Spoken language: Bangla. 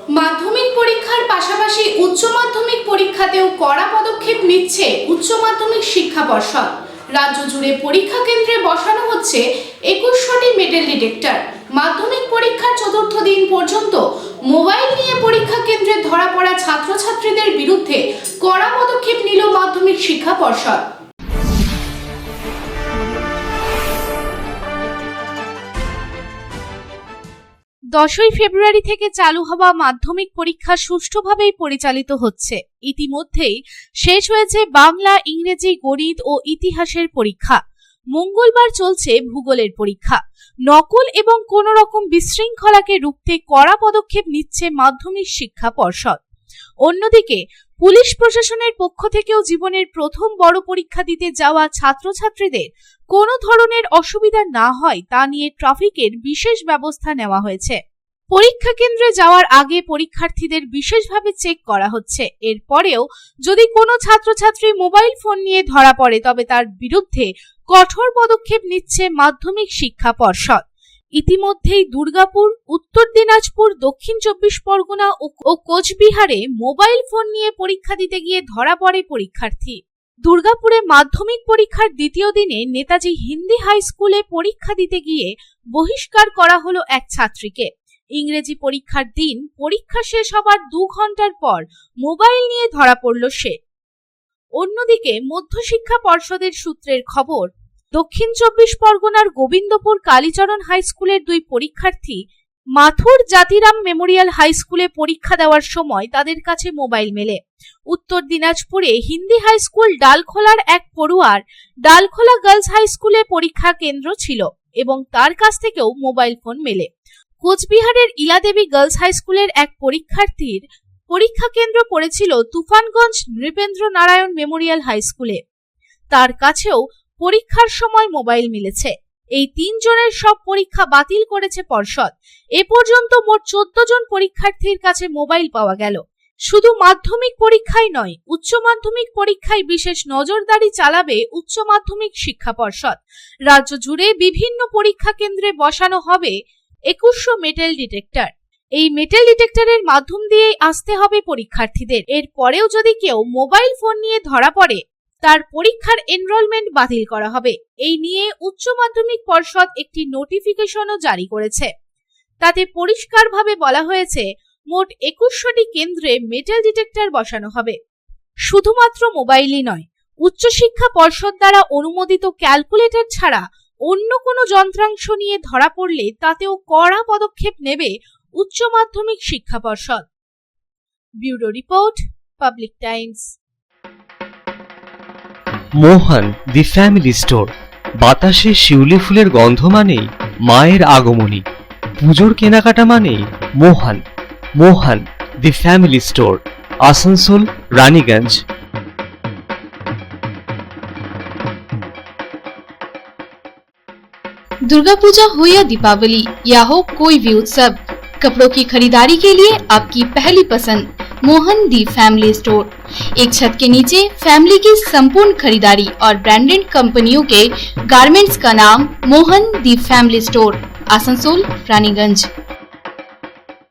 মাধ্যমিক পরীক্ষার পাশাপাশি উচ্চ মাধ্যমিক পরীক্ষাতেও কড়া পদক্ষেপ নিচ্ছে উচ্চ মাধ্যমিক শিক্ষা পর্ষদ। রাজ্য জুড়ে পরীক্ষা কেন্দ্রে বসানো হচ্ছে 21টি মেটাল ডিটেক্টর। মাধ্যমিক পরীক্ষার চতুর্থ দিন পর্যন্ত মোবাইল নিয়ে পরীক্ষা কেন্দ্রে ধরা পড়া ছাত্রছাত্রীদের বিরুদ্ধে কড়া পদক্ষেপ নিল মাধ্যমিক শিক্ষা পর্ষদ। 10ই ফেব্রুয়ারি থেকে চালু হওয়া মাধ্যমিক পরীক্ষা সুষ্ঠুভাবেই পরিচালিত হচ্ছে। ইতিমধ্যেই শেষ হয়েছে বাংলা, ইংরেজি, গণিত ও ইতিহাসের পরীক্ষা। মঙ্গলবার চলছে ভূগোলের পরীক্ষা। নকল এবং কোন রকম বিশৃঙ্খলাকে রুখতে কড়া পদক্ষেপ নিচ্ছে মাধ্যমিক শিক্ষা পর্ষদ। অন্যদিকে পুলিশ প্রশাসনের পক্ষ থেকেও জীবনের প্রথম বড় পরীক্ষা দিতে যাওয়া ছাত্রছাত্রীদের কোনো ধরনের অসুবিধা না হয় তা নিয়ে ট্রাফিকের বিশেষ ব্যবস্থা নেওয়া হয়েছে। পরীক্ষা কেন্দ্রে যাওয়ার আগে পরীক্ষার্থীদের বিশেষভাবে চেক করা হচ্ছে। এরপরেও যদি কোনো ছাত্রছাত্রী মোবাইল ফোন নিয়ে ধরা পড়ে তবে তার বিরুদ্ধে কঠোর পদক্ষেপ নিচ্ছে মাধ্যমিক শিক্ষা পর্ষদ। ইতিমধ্যেই দুর্গাপুর, উত্তর দিনাজপুর, দক্ষিণ 24 পরগনা ও কোচবিহারে মোবাইল ফোন নিয়ে পরীক্ষা দিতে গিয়ে ধরা পড়ে পরীক্ষার্থী। দুর্গাপুরে মাধ্যমিক পরীক্ষার দ্বিতীয় দিনে নেতাজি হিন্দি হাই স্কুলে পরীক্ষা দিতে গিয়ে বহিষ্কার করা হলো এক ছাত্রীকে। ইংরেজি পরীক্ষার দিন পরীক্ষা শেষ হবার 2 ঘন্টার পর মোবাইল নিয়ে ধরা পড়ল সে। অন্যদিকে মধ্যশিক্ষা পর্ষদের সূত্রের খবর, দক্ষিণ 24 পরগনার গোবিন্দপুর কালীচরণ হাই স্কুলের 2 পরীক্ষার্থী মাথুর জাতিরাম মেমোরিয়াল হাই স্কুলে পরীক্ষা দেওয়ার সময় তাদের কাছে মোবাইল মেলে। উত্তর দিনাজপুরে হিন্দি হাই স্কুল ডালখোলার এক পড়ুয়ার ডালখোলা গার্লস হাই স্কুলে পরীক্ষা কেন্দ্র ছিল এবং তার কাছ থেকেও মোবাইল ফোন মেলে। কোচবিহারের ইলাদেবী গার্লস হাই স্কুলের এক পরীক্ষার্থীর পরীক্ষা কেন্দ্র পড়েছিল তুফানগঞ্জ নৃপেন্দ্র নারায়ণ মেমোরিয়াল হাই স্কুলে। তার কাছেও পরীক্ষার সময় মোবাইল মিলেছে। এই 3 জনের সব পরীক্ষা বাতিল করেছে পর্ষদ। এ পর্যন্ত মোট 14 জন পরীক্ষার্থীর কাছে মোবাইল পাওয়া গেল। শুধু মাধ্যমিক পরীক্ষায় নয়, উচ্চ মাধ্যমিক পরীক্ষায় বিশেষ নজরদারি চালাবে উচ্চ মাধ্যমিক শিক্ষা পর্ষদ। রাজ্য জুড়ে বিভিন্ন পরীক্ষা কেন্দ্রে বসানো হবে 2100 মেটাল ডিটেক্টর। এই মেটাল ডিটেক্টরের মাধ্যম দিয়েই আসতে হবে পরীক্ষার্থীদের। এর পরেও যদি কেউ মোবাইল ফোন নিয়ে ধরা পড়ে তার পরীক্ষার এনরোলমেন্ট বাতিল করা হবে। এই নিয়ে উচ্চ মাধ্যমিক পর্ষদ একটি নোটিফিকেশনও জারি করেছে। তাতে পরিষ্কারভাবে বলা হয়েছে মোট 2100টি কেন্দ্রে মেটাল ডিটেক্টর বসানো হবে। শুধুমাত্র মোবাইলই নয়, উচ্চশিক্ষা পর্ষদ দ্বারা অনুমোদিত ক্যালকুলেটর ছাড়া অন্য কোনো যন্ত্রাংশ নিয়ে ধরা পড়লে তাতেও কড়া পদক্ষেপ নেবে উচ্চ মাধ্যমিক শিক্ষা পর্ষদ। Bureau report, public Times. Mohan the family store. বাতাসে শিউলি ফুলের গন্ধ মানেই মায়ের আগমনী। পুজোর কেনাকাটা মানেই Mohan. Mohan the family store, Asansol, Raniganj. Durga Puja हो या दीपावली या हो कोई भी उत्सव, कपड़ों की खरीदारी के लिए आपकी पहली पसंद मोहन दी फैमिली स्टोर। एक छत के नीचे फैमिली की संपूर्ण खरीदारी और ब्रांडेड कंपनियों के गारमेंट्स का नाम मोहन दी फैमिली स्टोर, आसनसोल, रानीगंज।